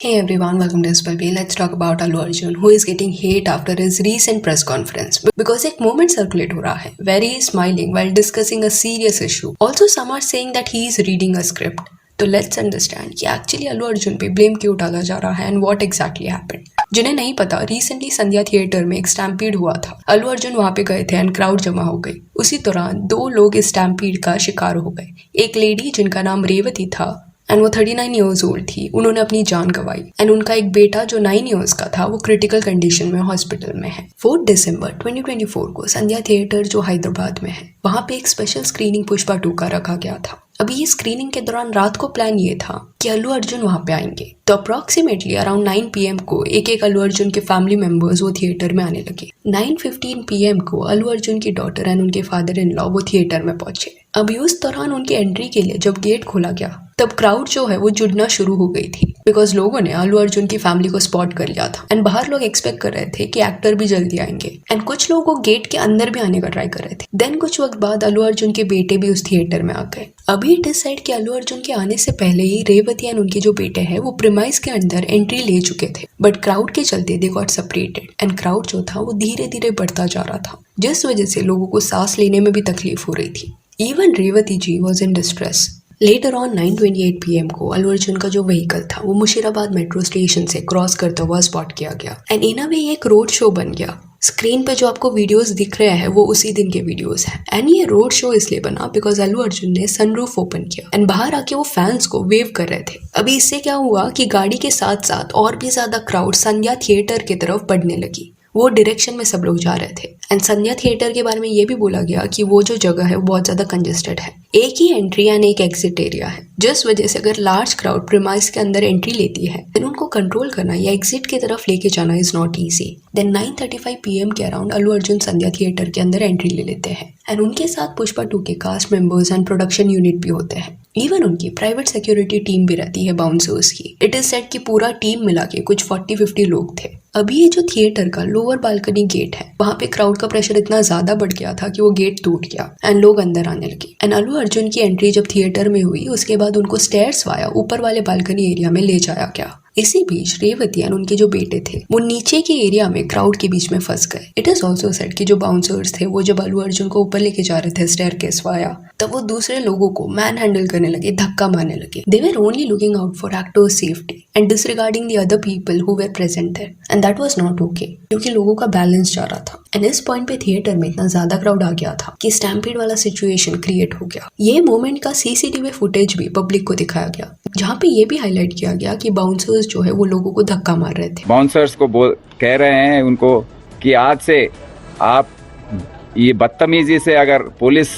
Hey everyone, welcome to SPB. Let's talk about Allu Arjun, who is getting hate after his recent press conference because एक moment circulate हो रहा है, where he is smiling while discussing a serious issue. Also, some are saying that he is reading a script. तो let's understand कि actually Allu Arjun पे blame क्यों डाला जा रहा है and what exactly happened. जिन्हें नहीं पता, रिसेंटली संध्या थिएटर में एक स्टैम्पीड हुआ था. अल्लू अर्जुन वहां पे गए थे एंड क्राउड जमा हो गई. उसी दौरान दो लोग इस स्टैम्पीड का शिकार हो गए. एक लेडी जिनका नाम रेवती था एंड वो 39 ईयर्स ओल्ड थी, उन्होंने अपनी जान गंवाई एंड उनका एक बेटा जो 9 ईयर्स का था वो क्रिटिकल कंडीशन में हॉस्पिटल में है. 4 दिसंबर 2024 को संध्या थिएटर जो हैदराबाद में है, वहां पे एक स्पेशल स्क्रीनिंग पुष्पा 2 का रखा गया था. अभी ये स्क्रीनिंग के दौरान रात को प्लान ये था कि अल्लू अर्जुन वहां पे आएंगे. तो अप्रोक्सीमेटली अराउंड 9 PM को एक अल्लू अर्जुन के फैमिली मेंबर्स वो थिएटर में आने लगे. 9:15 PM को अल्लू अर्जुन की डॉटर एंड उनके फादर इन लॉ वो थिएटर में पहुंचे. अभी उस दौरान उनकी एंट्री के लिए जब गेट खोला गया तब क्राउड जो है वो जुड़ना शुरू हो गई थी बिकॉज लोगों ने अल्लू अर्जुन की फैमिली को स्पॉट कर लिया था एंड बाहर लोग एक्सपेक्ट कर रहे थे कि एक्टर भी जल्दी आएंगे एंड कुछ लोग वो गेट के अंदर भी आने का ट्राई कर रहे थे. देन कुछ वक्त बाद अल्लू अर्जुन के बेटे भी उस थिएटर में आ गए. अभी इट इज सेड कि अल्लू अर्जुन के आने से पहले ही रेवती एंड उनके जो बेटे हैं वो प्रीमाइस के अंदर एंट्री ले चुके थे, बट क्राउड के चलते they got separated and crowd जो था वो धीरे धीरे बढ़ता जा रहा था, जिस वजह से लोगों को सांस लेने में भी तकलीफ हो रही थी. Even Revathi ji was in distress. Later on 9:28 PM को अल्लू अर्जुन का जो व्हीकल था वो मुशीराबाद मेट्रो स्टेशन से क्रॉस करता हुआ स्पॉट किया गया एंड इन अ वे एक रोड शो बन गया. स्क्रीन पे जो आपको वीडियोस दिख रहे हैं वो उसी दिन के वीडियोस हैं एंड ये रोड शो इसलिए बना बिकॉज अल्लू अर्जुन ने सनरूफ ओपन किया एंड बाहर आके वो फैंस को वेव कर रहे थे. अभी इससे क्या हुआ कि गाड़ी के साथ साथ और भी ज्यादा क्राउड संध्या थिएटर की तरफ बढ़ने लगी. वो डायरेक्शन में सब लोग जा रहे थे एंड संध्या थिएटर के बारे में ये भी बोला गया कि वो जो जगह है वो बहुत ज्यादा कंजेस्टेड है. एक ही एंट्री एंड एक एग्जिट एरिया है, जिस वजह से अगर लार्ज क्राउड प्रीमाइस के अंदर एंट्री लेती है देन उनको कंट्रोल करना या एग्जिट की तरफ लेके जाना is not easy. Then 9:35 PM के अराउंड अल्लू अर्जुन संध्या थिएटर के अंदर एंट्री ले लेते हैं एंड उनके साथ पुष्पा 2 के cast members and production unit भी होते हैं. इवन उनकी प्राइवेट सिक्योरिटी टीम भी रहती है बाउंसर्स की. इट इज सेड कि पूरा टीम मिला के कुछ 40-50 लोग थे. अभी ये जो थिएटर का लोअर बालकनी गेट है वहां पे क्राउड का प्रेशर इतना ज्यादा बढ़ गया था कि वो गेट टूट गया एंड लोग अंदर आने लगे एंड अल्लू अर्जुन की एंट्री जब थिएटर में हुई उसके बाद उनको स्टेयर्स वाया ऊपर वाले बालकनी एरिया में ले जाया गया. इसी बीच रेवती एंड उनके जो बेटे थे वो नीचे के एरिया में क्राउड के बीच में फंस गए. इट इज ऑल्सो सेड कि जो बाउंसर्स थे वो जब अल्लू अर्जुन को ऊपर लेके जा रहे थे स्टेयरकेस वाया तब वो दूसरे लोगों को मैन हैंडल करने लगे, धक्का मारने लगे. They were only looking out for actor's safety and disregarding the other people who were present there and that was not okay क्योंकि लोगों का बैलेंस जा रहा था. एंड इस पॉइंट पे थिएटर में इतना ज्यादा क्राउड आ गया था कि स्टैम्पीड वाला सिचुएशन क्रिएट हो गया. ये मोमेंट का CCTV फुटेज भी पब्लिक को दिखाया गया जहाँ पे ये भी हाईलाइट किया गया कि बाउंसर्स जो है वो लोगों को धक्का मार रहे थे. बाउंसर्स को कह रहे हैं उनको कि आज से आप ये बदतमीजी से अगर पुलिस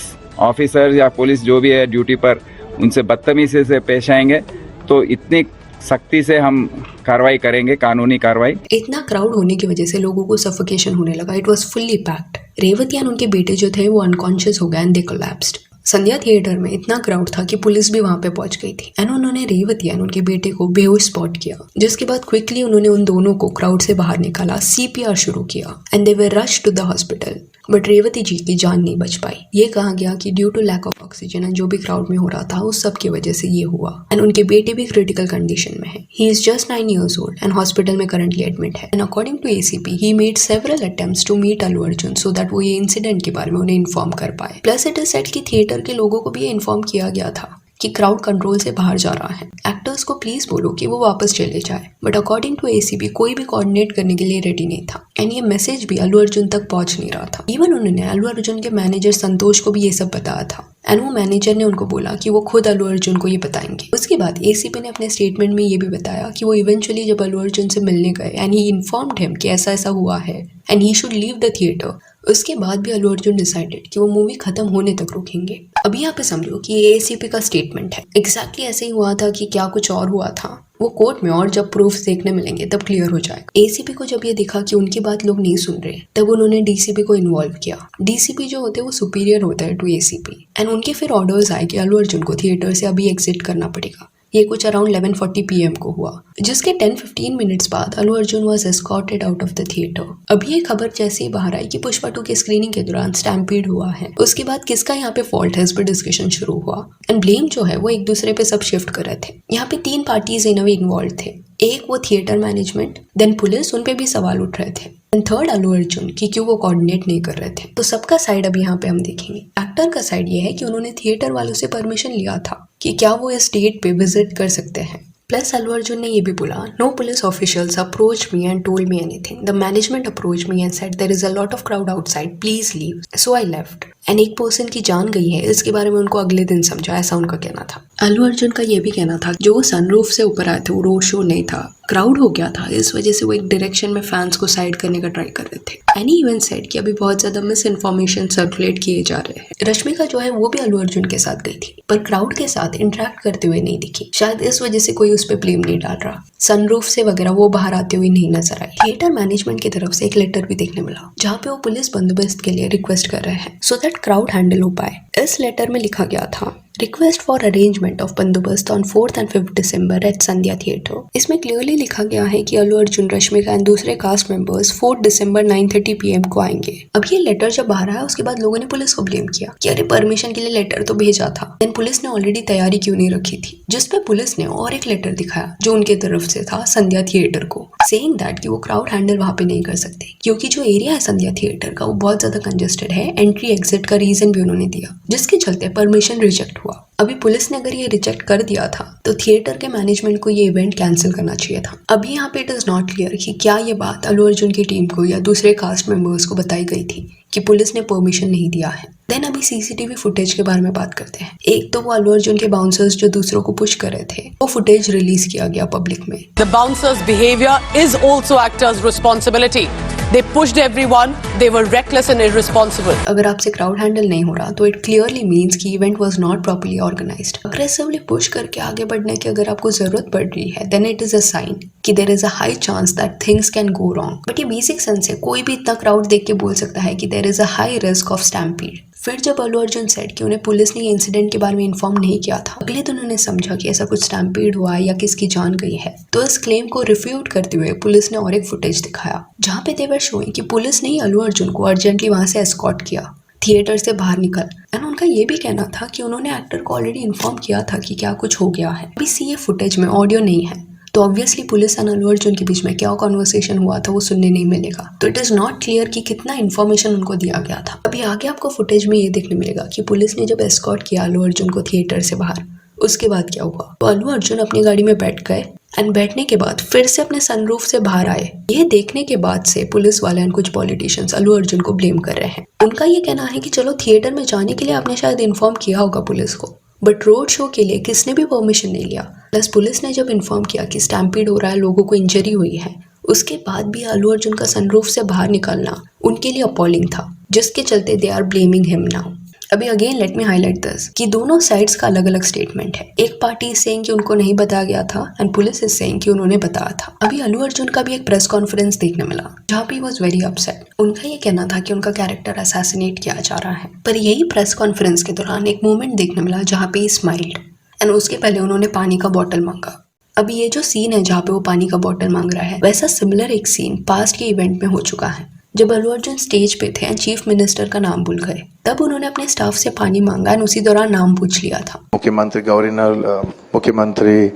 ऑफिसर या पुलिस जो भी है ड्यूटी पर उनसे बदतमीजी से पेश आएंगे तो इतनी सख्ती से हम कार्रवाई करेंगे, कानूनी कार्रवाई. इतना क्राउड होने की वजह से लोगों को सफोकेशन होने लगा. It was fully packed. Revathi and उनके बेटे जो थे वो अनकॉन्शियस हो गए and they collapsed. Sandhya theatre में इतना क्राउड था कि पुलिस भी वहां पे पहुंच गई थी एंड उन्होंने रेवती एंड उनके बेटे को बेहोश स्पॉट किया, जिसके बाद क्विकली उन्होंने उन दोनों को क्राउड से बाहर निकाला, CPR शुरू किया and they were rushed to the hospital. But Revathi ji की जान नहीं बच पाई. ये कहा गया कि due to lack of oxygen and जो भी क्राउड में हो रहा था उस सब की वजह से ये हुआ एंड उनके बेटे भी क्रिटिकल कंडीशन में है. He is just 9 years old and hospital में करंटली एडमिट है and according to ACP he made several attempts to meet Allu Arjun so that वो ये इंसिडेंट के बारे में उन्हें इन्फॉर्म कर पाए. प्लस इट इज सेड कि थिएटर के लोगों को भी इन्फॉर्म किया गया था कि क्राउड कंट्रोल से बाहर जा रहा है, एक्टर्स को प्लीज बोलो कि वो वापस चले जाए. बट अकॉर्डिंग टू ACP कोई भी कोऑर्डिनेट करने के लिए रेडी नहीं था एंड ये मैसेज भी अल्लू अर्जुन तक पहुंच नहीं रहा था. इवन उन्होंने अल्लू अर्जुन के मैनेजर संतोष को भी ये सब बताया था एंड वो मैनेजर ने उनको बोला कि वो खुद अल्लू अर्जुन को ये बताएंगे. उसके बाद ACP ने अपने स्टेटमेंट में ये भी बताया कि वो इवेंचुअली जब अल्लू अर्जुन से मिलने गए एंड ही इन्फॉर्म्ड हिम कि ऐसा ऐसा हुआ है and he should leave the theatre. उसके बाद भी अल्लू अर्जुन डिसाइडेड कि वो मूवी खत्म होने तक रुकेंगे. अभी यहाँ पे समझो कि ये ACP का स्टेटमेंट है. एग्जैक्टली ऐसे ही हुआ था कि क्या कुछ और हुआ था वो कोर्ट में और जब प्रूफ देखने मिलेंगे तब क्लियर हो जाएगा. ACP को जब ये दिखा कि उनकी बात लोग नहीं सुन रहे तब उन्होंने DCP को इन्वॉल्व किया. DCP जो होते हैं वो सुपीरियर होता है टू ACP एंड उनके फिर ऑर्डर्स आए कि अल्लू अर्जुन को थिएटर से अभी एग्जिट करना पड़ेगा ये कुछ अराउंड 11:40 PM को हुआ, जिसके 10-15 मिनट्स बाद Allu Arjun was escorted out of the theatre. अभी ये खबर जैसे ही बाहर आई कि पुष्पा 2 की स्क्रीनिंग के दौरान स्टैम्पीड हुआ है, उसके बाद किसका यहाँ पे फॉल्ट है इस पर डिस्कशन शुरू हुआ एंड ब्लेम जो है वो एक दूसरे पे सब शिफ्ट कर रहे थे। यहाँ पे 3 parties in a way involve थे, एक वो थिएटर मैनेजमेंट, देन पुलिस, उन पे भी सवाल उठ रहे थे, एंड थर्ड अल्लू अर्जुन कि क्यों वो कोऑर्डिनेट नहीं कर रहे थे। तो सबका साइड अब यहाँ पे हम देखेंगे। एक्टर का साइड ये है कि उन्होंने थिएटर वालों से परमिशन लिया था कि क्या वो इस डेट पे विजिट कर सकते हैं। प्लस अल्लू अर्जुन ने ये भी बोला, no police officials approach me and told me anything, the management approach me and said there is a lot of crowd outside, please leave, so I left. And एक person की जान गई है इसके बारे में उनको अगले दिन समझा, ऐसा उनका कहना था। अल्लू अर्जुन का ये भी कहना था जो वो सनरूफ से ऊपर आए थे वो रोड शो नहीं था, क्राउड हो गया था, इस वजह से वो एक डायरेक्शन में फैंस को साइड करने का ट्राई कर रहे थे। एनी इवन सेड कि अभी बहुत ज्यादा मिस इन्फॉर्मेशन सर्कुलेट किए जा रहे हैं। रश्मिका जो है वो भी अल्लू अर्जुन के साथ गई थी, पर क्राउड के साथ इंटरेक्ट करते हुए नहीं दिखी, शायद इस वजह से कोई उस पर ब्लेम नहीं डाल रहा। सनरूफ से वगैरह वो बाहर आते हुए नहीं नजर आई। थिएटर मैनेजमेंट की तरफ से एक लेटर भी देखने मिला जहाँ पे वो पुलिस बंदोबस्त के लिए रिक्वेस्ट कर रहे हैं सो दैट क्राउड हैंडल हो पाए। इस लेटर में लिखा गया था, रिक्वेस्ट फॉर अरेंजमेंट ऑफ बंदोबस्त on 4th and 5th December at Sandhya theatre. इसमें क्लियरली लिखा गया है कि अल्लू अर्जुन, रश्मिका एंड दूसरे कास्ट मेंबर्स 4 दिसंबर 9:30 PM को आएंगे। अब ये लेटर जब बाहर आया उसके बाद लोगों ने पुलिस को ब्लेम किया कि अरे परमिशन के लिए लेटर तो भेजा था, देन पुलिस ने ऑलरेडी तैयारी क्यों नहीं रखी थी, जिसपे पुलिस ने और एक लेटर दिखाया जो उनके तरफ से था संध्या थिएटर को, सेइंग दैट कि वो क्राउड हैंडल वहां पे नहीं कर सकते क्योंकि जो एरिया है संध्या थिएटर का वो बहुत ज्यादा कंजेस्टेड है। एंट्री एग्जिट का रीजन भी उन्होंने दिया, जिसके चलते परमिशन रिजेक्ट हुआ। अभी पुलिस ने अगर ये रिजेक्ट कर दिया था तो थिएटर के मैनेजमेंट को ये इवेंट कैंसिल करना चाहिए था। अभी यहाँ पे इट इज नॉट क्लियर कि क्या ये बात अल्लू अर्जुन की टीम को या दूसरे कास्ट मेंबर्स को बताई गई थी कि पुलिस ने परमिशन नहीं दिया है। देन अभी सीसीटीवी फुटेज के बारे में बात करते हैं। एक तो वो अल्लू अर्जुन के बाउंसर्स जो दूसरों को पुश कर रहे थे, वो फुटेज रिलीज किया गया पब्लिक में। The bouncers' behavior is also actors' responsibility. They pushed everyone. They were reckless and irresponsible. अगर आपसे क्राउड हैंडल नहीं हो रहा तो इट क्लियरली मीन्स कि event was not properly organised. Aggressively push करके आगे बढ़ने की अगर आपको जरूरत पड़ रही है then it is a sign कि there is a high chance that things can go wrong. But ये बेसिक सेंस है, कोई भी इतना क्राउड देख के बोल सकता है कि there is a high risk of stampede. फिर जब अल्लू अर्जुन सेड कि उन्हें पुलिस ने ये इंसिडेंट के बारे में इन्फॉर्म नहीं किया था, अगले दिन उन्होंने समझा कि ऐसा कुछ स्टैम्पीड हुआ है या किसकी जान गई है, तो इस क्लेम को रिफ्यूट करते हुए पुलिस ने और एक फुटेज दिखाया जहाँ पे दे वर शोइंग कि पुलिस ने ही अल्लू अर्जुन को अर्जेंटली वहां से एस्कॉर्ट किया, थिएटर से बाहर निकल। एंड उनका ये भी कहना था कि उन्होंने एक्टर को ऑलरेडी इन्फॉर्म किया था कि क्या कुछ हो गया है। अभी सी ये फुटेज में ऑडियो नहीं है तो obviously police and Allu Arjun के बीच में क्या कॉन्वर्सेशन हुआ था वो सुनने नहीं मिलेगा, तो इट इज नॉट क्लियर कि कितना इन्फॉर्मेशन उनको दिया गया था। अभी आगे आपको फुटेज में ये देखने मिलेगा कि पुलिस ने जब एस्कॉर्ट किया अल्लू अर्जुन को थिएटर से बाहर, उसके बाद क्या हुआ, तो अल्लू अर्जुन अपनी गाड़ी में बैठ गए एंड बैठने के बाद फिर से अपने सनरूफ से बाहर आए। ये देखने के बाद से पुलिस वाले एंड कुछ पॉलिटिशियंस अल्लू अर्जुन को ब्लेम कर रहे हैं। उनका ये कहना है कि चलो थिएटर में जाने के लिए आपने शायद इन्फॉर्म किया होगा पुलिस को, बट रोड शो के लिए किसने भी परमिशन नहीं लिया। प्लस पुलिस ने जब इन्फॉर्म किया कि स्टैम्पीड हो रहा है, लोगों को इंजरी हुई है, उसके बाद भी अल्लू अर्जुन का सनरूफ से बाहर निकलना उनके लिए अपॉलिंग था, जिसके चलते they are blaming him now. अभी again let me highlight this कि दोनों साइड्स का अलग अलग स्टेटमेंट है। एक पार्टी इज सेइंग कि उनको नहीं बताया गया था एंड पुलिस इज सेइंग कि उन्होंने बताया था। अभी अल्लू अर्जुन का भी एक प्रेस कॉन्फ्रेंस देखने मिला जहाँ पे वाज वेरी अपसेट। उनका ये कहना था कि उनका कैरेक्टर असैसिनेट किया जा रहा है, पर यही प्रेस कॉन्फ्रेंस के दौरान एक मोमेंट देखने मिला जहाँ पे ही स्माइल्ड एंड उसके पहले उन्होंने पानी का बॉटल मांगा। अभी ये जो सीन है जहाँ पे वो पानी का बॉटल मांग रहा है, वैसा सिमिलर एक सीन पास्ट के इवेंट में हो चुका है जब अल्लू अर्जुन स्टेज पे थे एंड चीफ मिनिस्टर का नाम भूल गए, तब उन्होंने अपने स्टाफ से पानी मांगा एंड उसी दौरान नाम पूछ लिया था। मुख्यमंत्री गवर्नर मुख्यमंत्री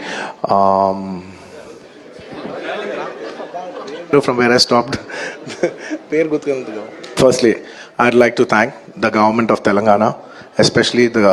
from where I stopped. Firstly, I'd like to thank the government of Telangana, especially the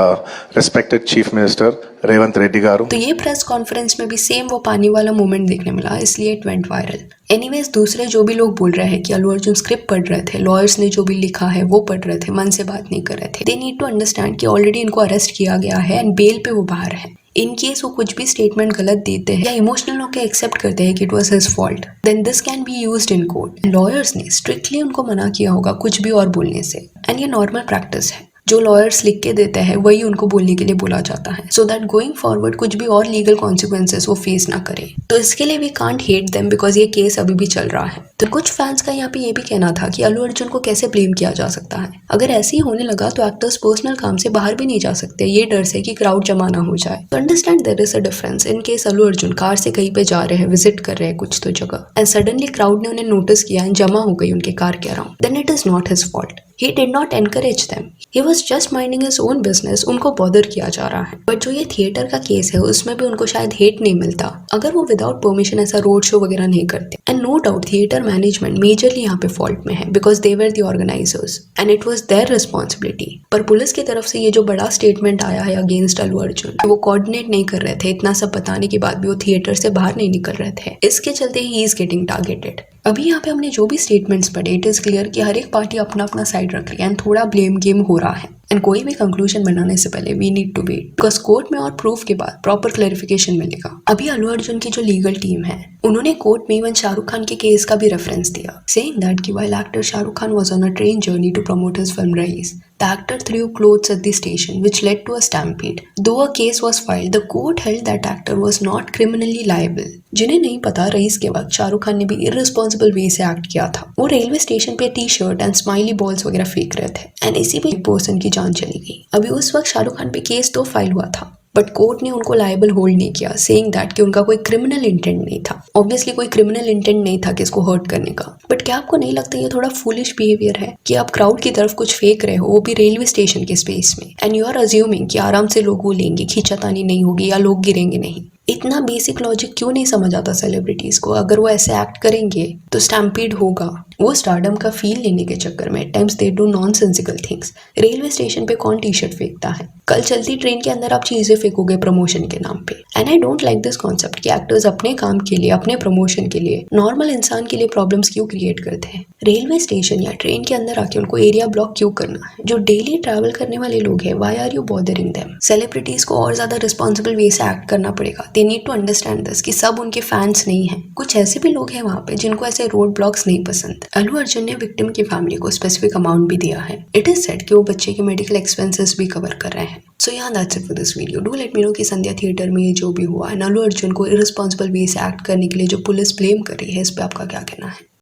respected Chief Minister Revanth Reddy गारू। तो ये प्रेस कॉन्फ्रेंस में भी सेम वो पानी वाला मोमेंट देखने मिला, इसलिए इट वेंट वायरल। एनीवेज दूसरे जो भी लोग बोल रहे हैं कि अल्लू अर्जुन स्क्रिप्ट पढ़ रहे थे, लॉयर्स ने जो भी लिखा है वो पढ़ रहे थे, मन से बात नहीं कर रहे थे, दे नीड टू अंडरस्टैंड कि ऑलरेडी इनको अरेस्ट किया गया है एंड बेल पे वो बाहर है। इन केस वो कुछ भी स्टेटमेंट गलत देते हैं या इमोशनल होकर एक्सेप्ट करते हैं कि it was his fault, then this can be used in court. Lawyers ने स्ट्रिक्टली उनको मना किया होगा कुछ भी और बोलने से, एंड ये नॉर्मल प्रैक्टिस है। जो लॉयर्स लिख के देते हैं वही उनको बोलने के लिए बोला जाता है, सो दैट गोइंग फॉरवर्ड कुछ भी और लीगल कॉन्सिक्वेंसेस वो फेस ना करे। तो इसके लिए we can't hate them because ये केस अभी भी चल रहा है। तो कुछ फैंस का यहाँ पे ये भी कहना था कि अल्लू अर्जुन को कैसे ब्लेम किया जा सकता है। अगर ऐसे ही होने लगा तो एक्टर्स पर्सनल काम से बाहर भी नहीं जा सकते, ये डर से कि क्राउड जमा ना हो जाए। तो understand there is a difference in case Allu Arjun car से कहीं पे जा रहे हैं, विजिट कर रहे हैं कुछ तो जगह, एंड सडनली क्राउड ने उन्हें नोटिस किया एंड जमा हो गई उनके कार के around, then it is not his fault. He did not encourage them. He was just minding his own business. उनको बॉदर किया जा रहा है। बट जो ये थिएटर का केस है उसमें भी उनको शायद हेट नहीं मिलता अगर वो विदाउट परमिशन ऐसा रोड शो वगैरह नहीं करते। And no doubt theatre management majorly यहाँ पे फॉल्ट में है because they were the organisers and it was their responsibility. पर पुलिस की तरफ से ये जो बड़ा स्टेटमेंट आया है अगेंस्ट अल्लू अर्जुन, वो कोऑर्डिनेट नहीं कर रहे थे, इतना सब बताने के बाद भी वो थिएटर से बाहर नहीं निकल रहे थे, इसके चलते ही इज गेटिंग टारगेटेड। अभी यहाँ पे हमने जो भी स्टेटमेंट्स पढ़े, इट इज क्लियर कि हर एक पार्टी अपना अपना साइड रख रही है एंड थोड़ा ब्लेम गेम हो रहा है। एंड कोई भी कंक्लूजन बनाने से पहले we need to wait because court में और प्रूफ के बाद प्रॉपर क्लैरिफिकेशन मिलेगा। अभी अल्लू अर्जुन की जो लीगल टीम है उन्होंने कोर्ट में इवन शाहरुख खान के केस का भी रेफरेंस दिया, सेइंग दैट कि while actor Shahrukh Khan was on a train journey to promote his film Raees, the actor threw clothes at the station which led to a stampede. Though a case was filed, the court held that actor was not criminally liable. जिन्हें नहीं पता, rice के वक्त शाहरुख खान ने भी irresponsible वे से act किया था। वो रेलवे स्टेशन पे T shirt and smiley balls वगैरह फेंक रहे थे एंड इसी पे एक पर्सन की जान चली गई। अभी उस वक्त शाहरुख खान पे केस तो फाइल हुआ था बट कोर्ट ने उनको लायबल होल्ड नहीं किया, सेइंग दैट कि उनका कोई क्रिमिनल इंटेंट नहीं था। ऑब्वियसली कोई क्रिमिनल इंटेंट नहीं था किसको हर्ट करने का। बट क्या आपको नहीं लगता ये थोड़ा फूलिश बिहेवियर है कि आप क्राउड की तरफ कुछ फेंक रहे हो, वो भी रेलवे स्टेशन के स्पेस में, एंड यू आर अज्यूमिंग कि आराम से लोग वो लेंगे, खींचातानी नहीं होगी या लोग गिरेंगे नहीं। इतना बेसिक लॉजिक क्यों नहीं समझ आता सेलिब्रिटीज को? अगर वो ऐसे एक्ट करेंगे तो स्टैम्पीड होगा। वो स्टारडम का फील लेने के चक्कर में at times they do nonsensical things. Railway station पे कौन टी शर्ट फेंकता है? कल चलती ट्रेन के अंदर आप चीजें फेंकोगे प्रमोशन के नाम पे। And I don't like this concept कि एक्टर्स अपने काम के लिए, अपने प्रमोशन के लिए, नॉर्मल इंसान के लिए प्रॉब्लम्स क्यों क्रिएट करते हैं। रेलवे स्टेशन या ट्रेन के अंदर आके उनको एरिया ब्लॉक क्यों करना है? जो डेली ट्रैवल करने वाले लोग हैं, why are you bothering them? Celebrities को और ज्यादा रिस्पॉन्सिबल वे से एक्ट करना पड़ेगा। They need to understand this कि सब उनके फैंस नहीं हैं। कुछ ऐसे भी लोग हैं वहाँ पे जिनको ऐसे रोड ब्लॉक्स नहीं पसंद। अल्लू अर्जुन ने विक्टिम की फैमिली को स्पेसिफिक अमाउंट भी दिया है। इट इज सेड कि वो बच्चे के मेडिकल एक्सपेंसेस भी कवर कर रहे हैं। सो yeah, that's it for this video. Do let me know कि संध्या थिएटर में ये जो भी हुआ है, अल्लू अर्जुन को इररिस्पॉन्सिबल वे से एक्ट करने के लिए जो पुलिस ब्लेम कर रही है, इस पे आपका क्या कहना है।